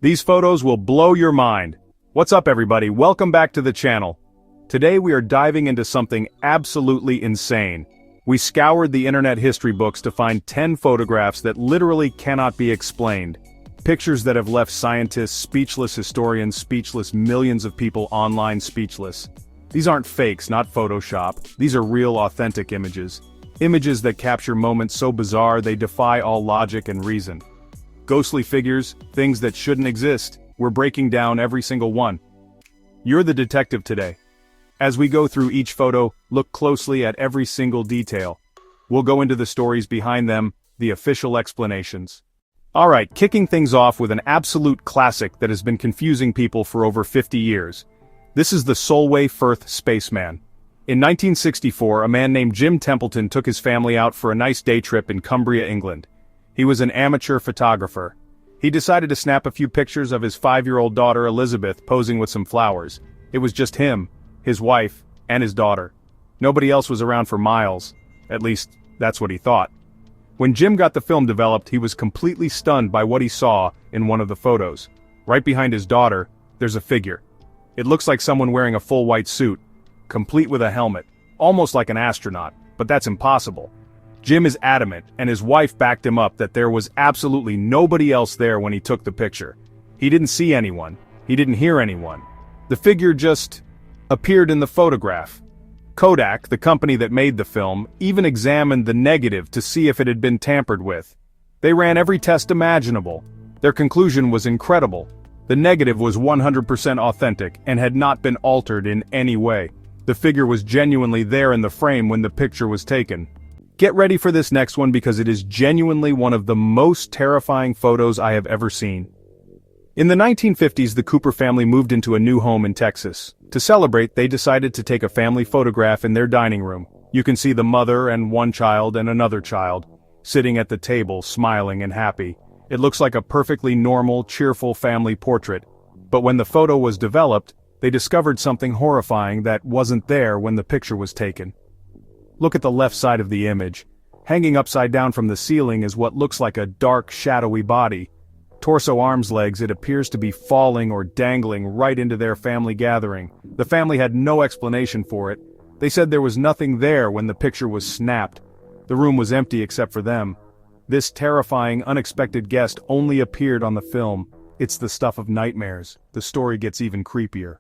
These photos will blow your mind. What's up everybody, welcome back to the channel. Today we are diving into something absolutely insane. We scoured the internet history books to find 10 photographs that literally cannot be explained. Pictures that have left scientists speechless, historians speechless, millions of people online speechless. These aren't fakes, not Photoshop. These are real, authentic images. Images that capture moments so bizarre they defy all logic and reason. Ghostly figures, things that shouldn't exist, we're breaking down every single one. You're the detective today. As we go through each photo, look closely at every single detail. We'll go into the stories behind them, the official explanations. Alright, kicking things off with an absolute classic that has been confusing people for over 50 years. This is the Solway Firth Spaceman. In 1964, a man named Jim Templeton took his family out for a nice day trip in Cumbria, England. He was an amateur photographer. He decided to snap a few pictures of his 5-year-old daughter Elizabeth posing with some flowers. It was just him, his wife, and his daughter. Nobody else was around for miles. At least, that's what he thought. When Jim got the film developed, he was completely stunned by what he saw in one of the photos. Right behind his daughter, there's a figure. It looks like someone wearing a full white suit, complete with a helmet, almost like an astronaut, but that's impossible. Jim is adamant, and his wife backed him up that there was absolutely nobody else there when he took the picture. He didn't see anyone. He didn't hear anyone. The figure just appeared in the photograph. Kodak, the company that made the film, even examined the negative to see if it had been tampered with. They ran every test imaginable. Their conclusion was incredible. The negative was 100% authentic and had not been altered in any way. The figure was genuinely there in the frame when the picture was taken. Get ready for this next one because it is genuinely one of the most terrifying photos I have ever seen. In the 1950s, the Cooper family moved into a new home in Texas. To celebrate, they decided to take a family photograph in their dining room. You can see the mother and one child and another child, sitting at the table, smiling and happy. It looks like a perfectly normal, cheerful family portrait. But when the photo was developed, they discovered something horrifying that wasn't there when the picture was taken. Look at the left side of the image. Hanging upside down from the ceiling is what looks like a dark, shadowy body. Torso, arms, legs, it appears to be falling or dangling right into their family gathering. The family had no explanation for it. They said there was nothing there when the picture was snapped. The room was empty except for them. This terrifying, unexpected guest only appeared on the film. It's the stuff of nightmares. The story gets even creepier.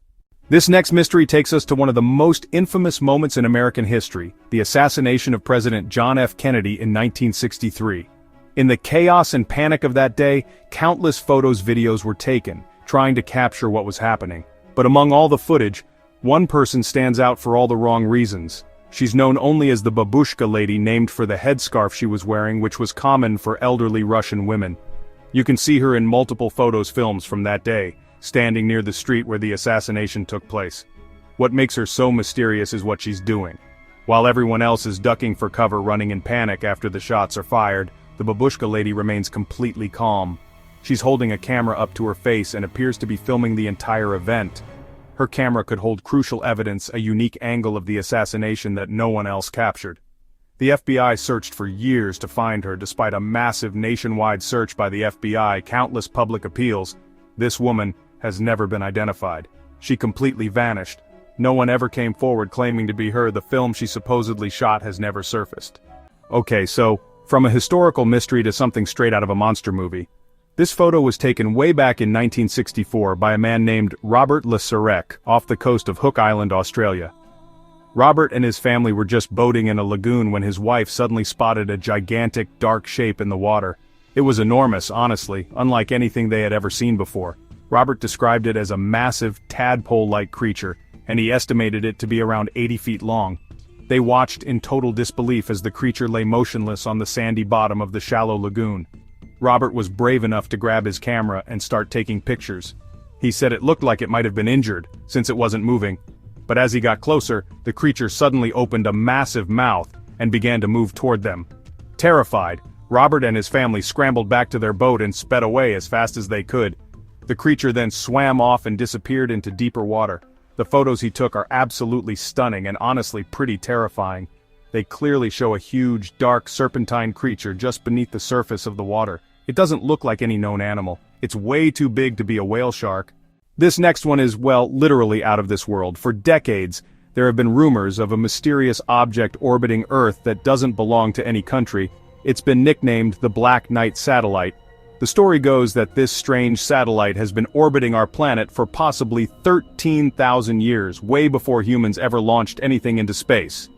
This next mystery takes us to one of the most infamous moments in American history, the assassination of President John F. Kennedy in 1963. In the chaos and panic of that day, countless videos were taken, trying to capture what was happening. But among all the footage, one person stands out for all the wrong reasons. She's known only as the Babushka lady, named for the headscarf she was wearing, which was common for elderly Russian women. You can see her in multiple films from that day, standing near the street where the assassination took place. What makes her so mysterious is what she's doing. While everyone else is ducking for cover, running in panic after the shots are fired, the Babushka lady remains completely calm. She's holding a camera up to her face and appears to be filming the entire event. Her camera could hold crucial evidence, a unique angle of the assassination that no one else captured. The FBI searched for years to find her despite a massive nationwide search by the FBI, countless public appeals. This woman has never been identified. She completely vanished. No one ever came forward claiming to be her. The film she supposedly shot has never surfaced. Okay, so, from a historical mystery to something straight out of a monster movie. This photo was taken way back in 1964 by a man named Robert Le Serec off the coast of Hook Island, Australia. Robert and his family were just boating in a lagoon when his wife suddenly spotted a gigantic, dark shape in the water. It was enormous, honestly, unlike anything they had ever seen before. Robert described it as a massive, tadpole-like creature, and he estimated it to be around 80 feet long. They watched in total disbelief as the creature lay motionless on the sandy bottom of the shallow lagoon. Robert was brave enough to grab his camera and start taking pictures. He said it looked like it might have been injured, since it wasn't moving. But as he got closer, the creature suddenly opened a massive mouth and began to move toward them. Terrified, Robert and his family scrambled back to their boat and sped away as fast as they could. The creature then swam off and disappeared into deeper water. The photos he took are absolutely stunning and honestly pretty terrifying. They clearly show a huge, dark, serpentine creature just beneath the surface of the water. It doesn't look like any known animal. It's way too big to be a whale shark. This next one is, well, literally out of this world. For decades, there have been rumors of a mysterious object orbiting Earth that doesn't belong to any country. It's been nicknamed the Black Knight satellite. The story goes that this strange satellite has been orbiting our planet for possibly 13,000 years, way before humans ever launched anything into space.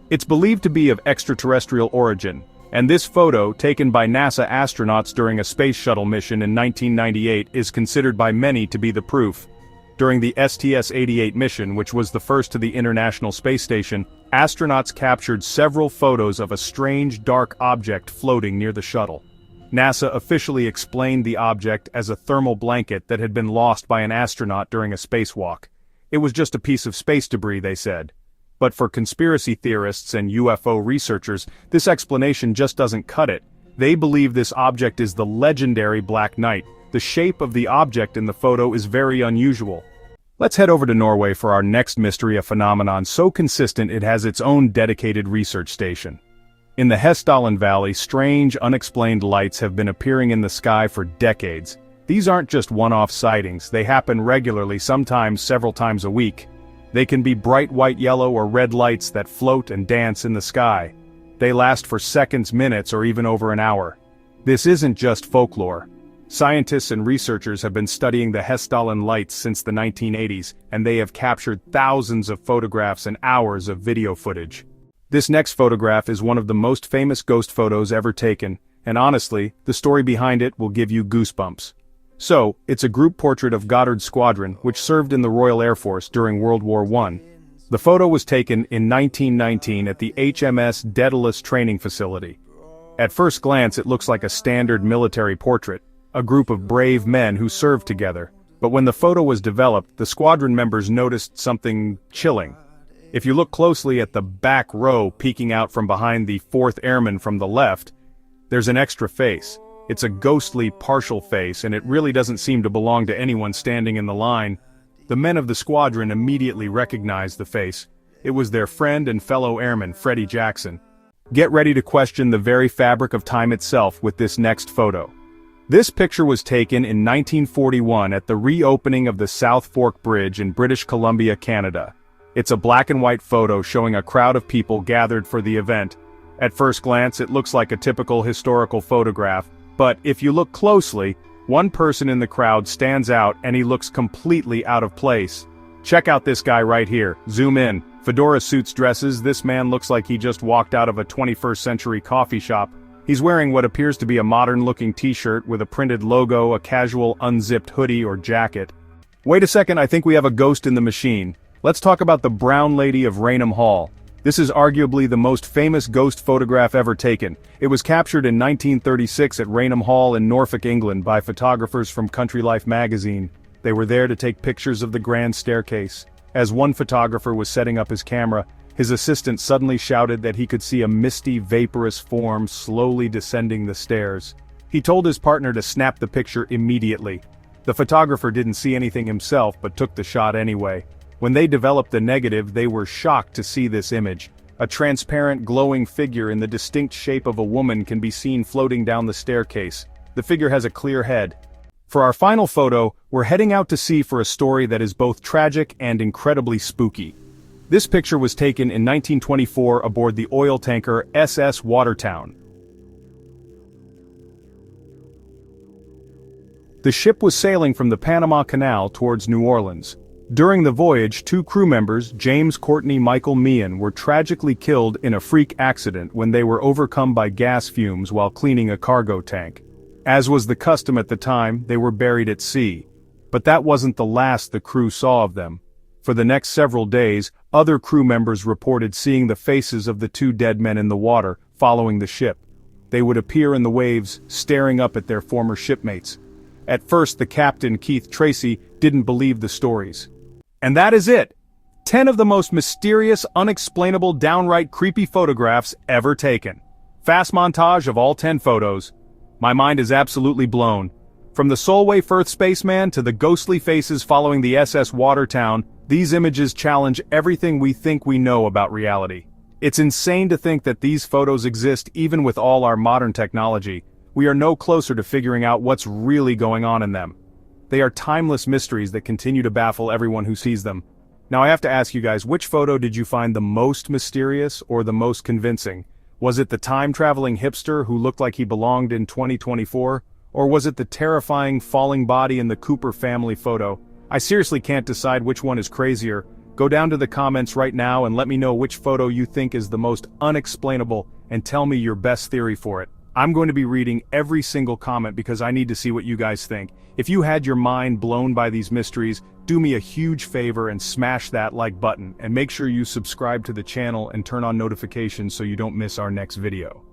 It's believed to be of extraterrestrial origin, and this photo, taken by NASA astronauts during a space shuttle mission in 1998, is considered by many to be the proof. During the STS-88 mission, which was the first to the International Space Station, astronauts captured several photos of a strange dark object floating near the shuttle. NASA officially explained the object as a thermal blanket that had been lost by an astronaut during a spacewalk. It was just a piece of space debris, they said. But for conspiracy theorists and UFO researchers, this explanation just doesn't cut it. They believe this object is the legendary Black Knight. The shape of the object in the photo is very unusual. Let's head over to Norway for our next mystery, a phenomenon so consistent it has its own dedicated research station. In the Hessdalen Valley, strange, unexplained lights have been appearing in the sky for decades. These aren't just one-off sightings, they happen regularly, sometimes several times a week. They can be bright white, yellow, or red lights that float and dance in the sky. They last for seconds, minutes, or even over an hour. This isn't just folklore. Scientists and researchers have been studying the Hessdalen Lights since the 1980s, and they have captured thousands of photographs and hours of video footage. This next photograph is one of the most famous ghost photos ever taken, and honestly, the story behind it will give you goosebumps. So, it's a group portrait of Goddard's Squadron, which served in the Royal Air Force during World War I. The photo was taken in 1919 at the HMS Daedalus training facility. At first glance, it looks like a standard military portrait, a group of brave men who served together. But when the photo was developed, the squadron members noticed something chilling. If you look closely at the back row peeking out from behind the 4th Airman from the left, there's an extra face. It's a ghostly, partial face, and it really doesn't seem to belong to anyone standing in the line. The men of the squadron immediately recognized the face. It was their friend and fellow airman, Freddie Jackson. Get ready to question the very fabric of time itself with this next photo. This picture was taken in 1941 at the reopening of the South Fork Bridge in British Columbia, Canada. It's a black and white photo showing a crowd of people gathered for the event. At first glance, it looks like a typical historical photograph. But if you look closely, one person in the crowd stands out and he looks completely out of place. Check out this guy right here, zoom in. Fedora suits dresses, this man looks like he just walked out of a 21st century coffee shop. He's wearing what appears to be a modern-looking t-shirt with a printed logo, a casual unzipped hoodie or jacket. Wait a second, I think we have a ghost in the machine. Let's talk about the Brown Lady of Raynham Hall. This is arguably the most famous ghost photograph ever taken. It was captured in 1936 at Raynham Hall in Norfolk, England by photographers from Country Life magazine. They were there to take pictures of the grand staircase. As one photographer was setting up his camera, his assistant suddenly shouted that he could see a misty, vaporous form slowly descending the stairs. He told his partner to snap the picture immediately. The photographer didn't see anything himself but took the shot anyway. When they developed the negative, they were shocked to see this image. A transparent, glowing figure in the distinct shape of a woman can be seen floating down the staircase. The figure has a clear head. For our final photo, we're heading out to sea for a story that is both tragic and incredibly spooky. This picture was taken in 1924 aboard the oil tanker SS Watertown. The ship was sailing from the Panama Canal towards New Orleans. During the voyage, 2 crew members, James Courtney Michael Meehan, were tragically killed in a freak accident when they were overcome by gas fumes while cleaning a cargo tank. As was the custom at the time, they were buried at sea. But that wasn't the last the crew saw of them. For the next several days, other crew members reported seeing the faces of the 2 dead men in the water, following the ship. They would appear in the waves, staring up at their former shipmates. At first, the captain, Keith Tracy, didn't believe the stories. And that is it! 10 of the most mysterious, unexplainable, downright creepy photographs ever taken. Fast montage of all 10 photos. My mind is absolutely blown. From the Solway Firth Spaceman to the ghostly faces following the SS Watertown, these images challenge everything we think we know about reality. It's insane to think that these photos exist even with all our modern technology. we are no closer to figuring out what's really going on in them. They are timeless mysteries that continue to baffle everyone who sees them. Now I have to ask you guys, which photo did you find the most mysterious or the most convincing? Was it the time-traveling hipster who looked like he belonged in 2024? Or was it the terrifying falling body in the Cooper family photo? I seriously can't decide which one is crazier. Go down to the comments right now and let me know which photo you think is the most unexplainable and tell me your best theory for it. I'm going to be reading every single comment because I need to see what you guys think. If you had your mind blown by these mysteries, do me a huge favor and smash that like button, and make sure you subscribe to the channel and turn on notifications so you don't miss our next video.